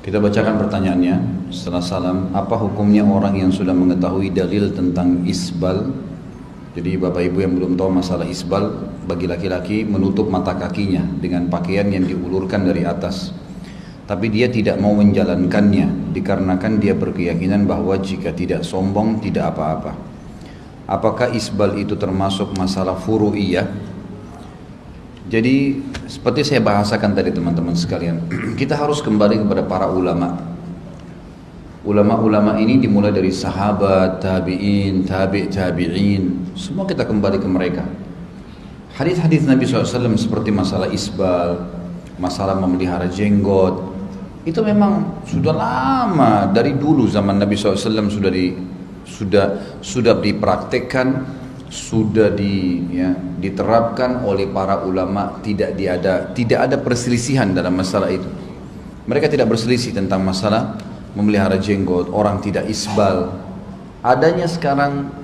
Kita bacakan pertanyaannya setelah salam. Apa hukumnya orang yang sudah mengetahui dalil tentang isbal? Jadi bapak ibu yang belum tahu masalah isbal, bagi laki-laki menutup mata kakinya dengan pakaian yang diulurkan dari atas, tapi dia tidak mau menjalankannya dikarenakan dia berkeyakinan bahwa jika tidak sombong tidak apa-apa. Apakah isbal itu termasuk masalah furu'iyah? Jadi seperti saya bahasakan tadi teman-teman sekalian, kita harus kembali kepada para ulama. Ulama-ulama ini dimulai dari sahabat, tabi'in, tabi'in, semua kita kembali ke mereka. Hadis-hadis Nabi SAW seperti masalah isbal, masalah memelihara jenggot, itu memang sudah lama, dari dulu zaman Nabi SAW sudah dipraktekkan, sudah diterapkan oleh para ulama. Tidak ada perselisihan dalam masalah itu. Mereka tidak berselisih tentang masalah memelihara jenggot, orang tidak isbal. Adanya sekarang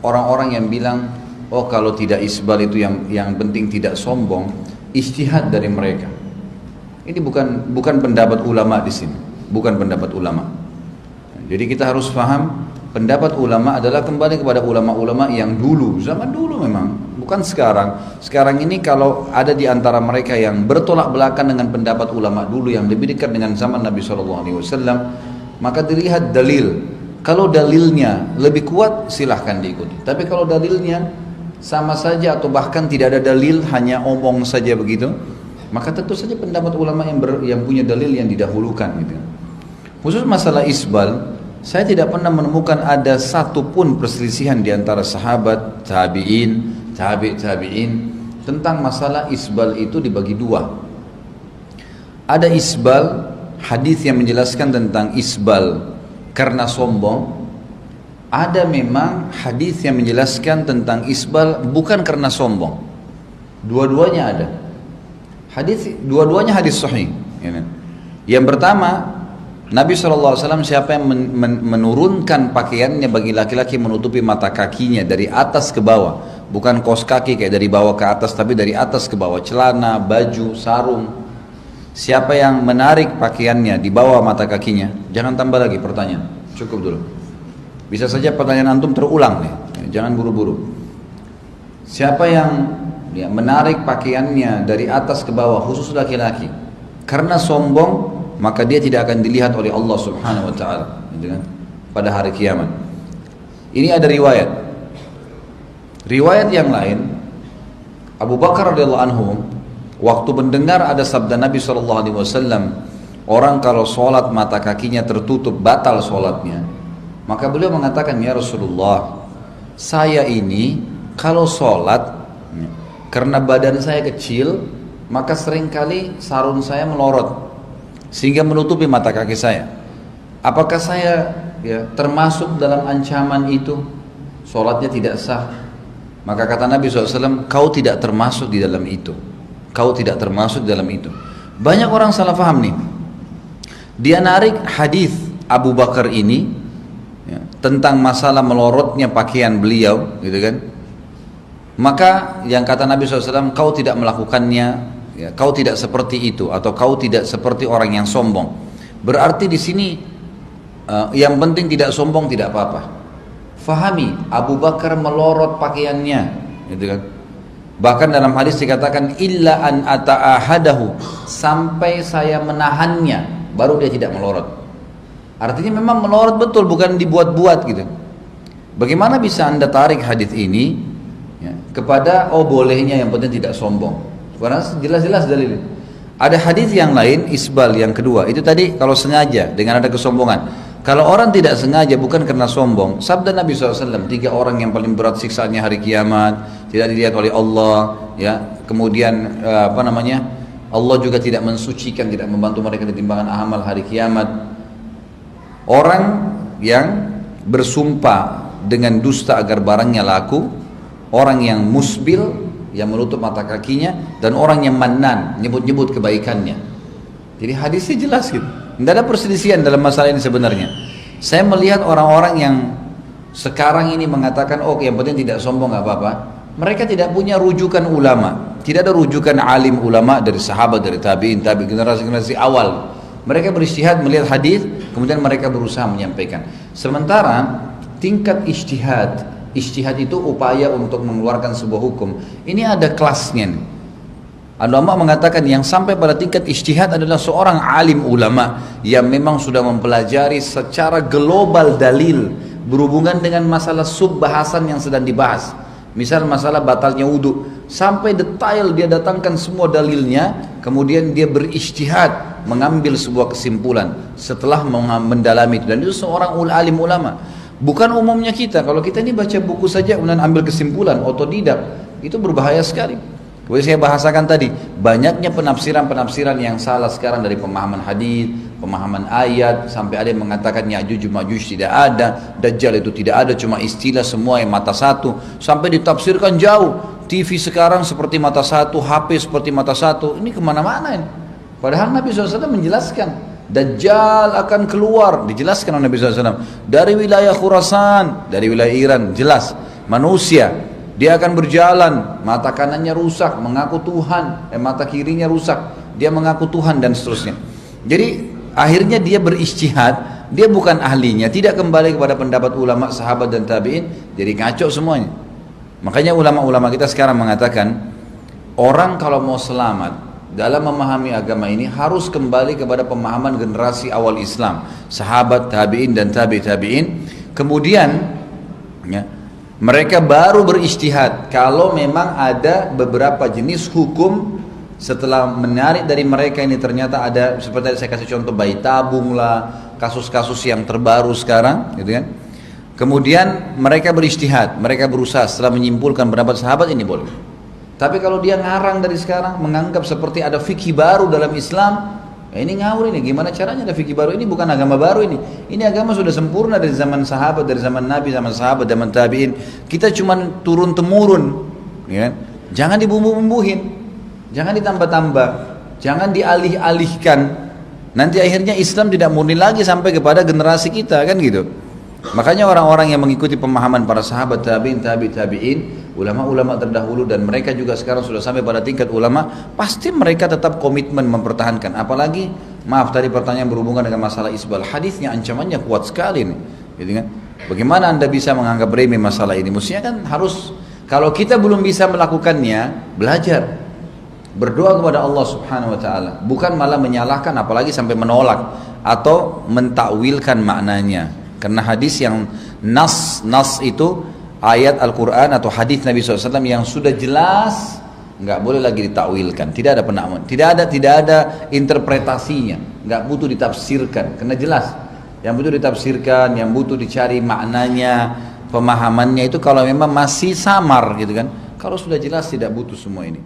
orang-orang yang bilang, oh kalau tidak isbal itu yang penting tidak sombong, ijtihad dari mereka. Ini bukan pendapat ulama di sini, bukan pendapat ulama. Jadi kita harus paham, pendapat ulama adalah kembali kepada ulama-ulama yang dulu, zaman dulu memang, bukan sekarang. Sekarang ini kalau ada di antara mereka yang bertolak belakang dengan pendapat ulama dulu yang lebih dekat dengan zaman Nabi SAW, maka dilihat dalil. Kalau dalilnya lebih kuat silahkan diikuti. Tapi kalau dalilnya sama saja atau bahkan tidak ada dalil, hanya omong saja begitu, maka tentu saja pendapat ulama yang punya dalil yang didahulukan gitu. Khusus masalah isbal, saya tidak pernah menemukan ada satu pun perselisihan di antara sahabat, tabi'in tentang masalah isbal itu dibagi dua. Ada isbal, hadis yang menjelaskan tentang isbal karena sombong. Ada memang hadis yang menjelaskan tentang isbal bukan karena sombong. Dua-duanya ada. Dua-duanya hadis sahih. Yang pertama, Nabi SAW siapa yang menurunkan pakaiannya bagi laki-laki menutupi mata kakinya dari atas ke bawah, bukan kaos kaki kayak dari bawah ke atas, tapi dari atas ke bawah, celana, baju, sarung. Siapa yang menarik pakaiannya di bawah mata kakinya? Jangan tambah lagi pertanyaan, cukup dulu. Bisa saja pertanyaan antum terulang nih, jangan buru-buru. Siapa yang menarik pakaiannya dari atas ke bawah, khusus laki-laki, karena sombong, maka dia tidak akan dilihat oleh Allah Subhanahu wa taala, gitu kan? Pada hari kiamat. Ini ada riwayat. Riwayat yang lain, Abu Bakar radhiyallahu anhu waktu mendengar ada sabda Nabi sallallahu alaihi wasallam, orang kalau sholat mata kakinya tertutup batal sholatnya, maka beliau mengatakan, ya Rasulullah, saya ini kalau sholat karena badan saya kecil, maka seringkali sarung saya melorot sehingga menutupi mata kaki saya. Apakah saya termasuk dalam ancaman itu? Sholatnya tidak sah. Maka kata Nabi SAW, kau tidak termasuk di dalam itu. Kau tidak termasuk di dalam itu. Banyak orang salah paham nih. Dia narik hadis Abu Bakar ini tentang masalah melorotnya pakaian beliau, gitu kan? Maka yang kata Nabi SAW, kau tidak melakukannya, kau tidak seperti itu, atau kau tidak seperti orang yang sombong. Berarti di sini yang penting tidak sombong, tidak apa-apa. Fahami, Abu Bakar melorot pakaiannya, gitu kan? Bahkan dalam hadis dikatakan illa an ata'ahadahu, sampai saya menahannya baru dia tidak melorot. Artinya memang melorot betul, bukan dibuat-buat gitu. Bagaimana bisa anda tarik hadis ini kepada bolehnya, yang penting tidak sombong? Karena jelas-jelas dalil. Ada hadis yang lain, isbal yang kedua, itu tadi kalau sengaja dengan ada kesombongan. Kalau orang tidak sengaja bukan karena sombong, sabda Nabi SAW, 3 orang yang paling berat siksaannya hari kiamat, tidak dilihat oleh Allah, kemudian Allah juga tidak mensucikan, tidak membantu mereka di timbangan amal hari kiamat. Orang yang bersumpah dengan dusta agar barangnya laku, orang yang musbil, yang menutup mata kakinya, dan orang yang mannan, nyebut-nyebut kebaikannya. Jadi hadisnya jelas gitu. Tidak ada perselisihan dalam masalah ini sebenarnya. Saya melihat orang-orang yang sekarang ini mengatakan, yang penting tidak sombong, gak apa-apa. Mereka tidak punya rujukan ulama. Tidak ada rujukan alim ulama dari sahabat, dari tabi'in, generasi-generasi awal. Mereka berijtihad melihat hadis, kemudian mereka berusaha menyampaikan. Sementara tingkat ijtihad itu upaya untuk mengeluarkan sebuah hukum. Ini ada kelasnya nih. Ulama mengatakan yang sampai pada tingkat ijtihad adalah seorang alim ulama yang memang sudah mempelajari secara global dalil berhubungan dengan masalah sub-bahasan yang sedang dibahas. Misal masalah batalnya wudu, sampai detail dia datangkan semua dalilnya, kemudian dia berijtihad mengambil sebuah kesimpulan setelah mendalami itu. Dan itu seorang alim ulama. Bukan umumnya kita, kalau kita ini baca buku saja kemudian ambil kesimpulan otodidak, itu berbahaya sekali. Seperti saya bahasakan tadi, banyaknya penafsiran-penafsiran yang salah sekarang dari pemahaman hadis, pemahaman ayat, sampai ada yang mengatakan Ya'juj Ma'juj tidak ada, Dajjal itu tidak ada, cuma istilah semua yang mata satu, sampai ditafsirkan jauh. TV sekarang seperti mata satu, HP seperti mata satu, ini kemana-mana ini. Padahal Nabi SAW menjelaskan, Dajjal akan keluar, dijelaskan oleh Nabi SAW, dari wilayah Khurasan, dari wilayah Iran, jelas, manusia. Dia akan berjalan, mata kanannya rusak, mengaku Tuhan, mata kirinya rusak, dia mengaku Tuhan dan seterusnya. Jadi akhirnya dia berijtihad, dia bukan ahlinya, tidak kembali kepada pendapat ulama, sahabat dan tabi'in, jadi kacau semuanya. Makanya ulama-ulama kita sekarang mengatakan, orang kalau mau selamat dalam memahami agama ini harus kembali kepada pemahaman generasi awal Islam, sahabat, tabi'in dan tabi'in. Kemudian ya, mereka baru berijtihad kalau memang ada beberapa jenis hukum setelah menarik dari mereka ini ternyata ada, seperti saya kasih contoh bayi tabung lah, kasus-kasus yang terbaru sekarang gitu kan. Kemudian mereka berijtihad, mereka berusaha setelah menyimpulkan pendapat sahabat ini boleh. Tapi kalau dia ngarang dari sekarang menganggap seperti ada fikih baru dalam Islam, ini ngawur ini. Gimana caranya ada fikih baru? Ini bukan agama baru ini. Ini agama sudah sempurna dari zaman sahabat, dari zaman Nabi, zaman sahabat, zaman tabi'in. Kita cuma turun temurun, ya. Jangan dibumbu-bumbuhin, jangan ditambah-tambah, jangan dialih-alihkan. Nanti akhirnya Islam tidak murni lagi sampai kepada generasi kita, kan gitu. Makanya orang-orang yang mengikuti pemahaman para sahabat, tabi'in, tabi'in, ulama-ulama terdahulu, dan mereka juga sekarang sudah sampai pada tingkat ulama, pasti mereka tetap komitmen mempertahankan. Apalagi, maaf tadi pertanyaan berhubungan dengan masalah isbal, hadisnya ancamannya kuat sekali nih, gitu kan? Bagaimana anda bisa menganggap remeh masalah ini? Mestinya kan harus, kalau kita belum bisa melakukannya, belajar, berdoa kepada Allah Subhanahu Wa Taala, bukan malah menyalahkan, apalagi sampai menolak atau mentakwilkan maknanya. Karena hadis yang nas itu ayat Al-Quran atau hadis Nabi SAW yang sudah jelas, nggak boleh lagi ditakwilkan, tidak ada penamaan, tidak ada interpretasinya, nggak butuh ditafsirkan, karena jelas. Yang butuh ditafsirkan, yang butuh dicari maknanya, pemahamannya itu kalau memang masih samar gitu kan. Kalau sudah jelas tidak butuh semua ini.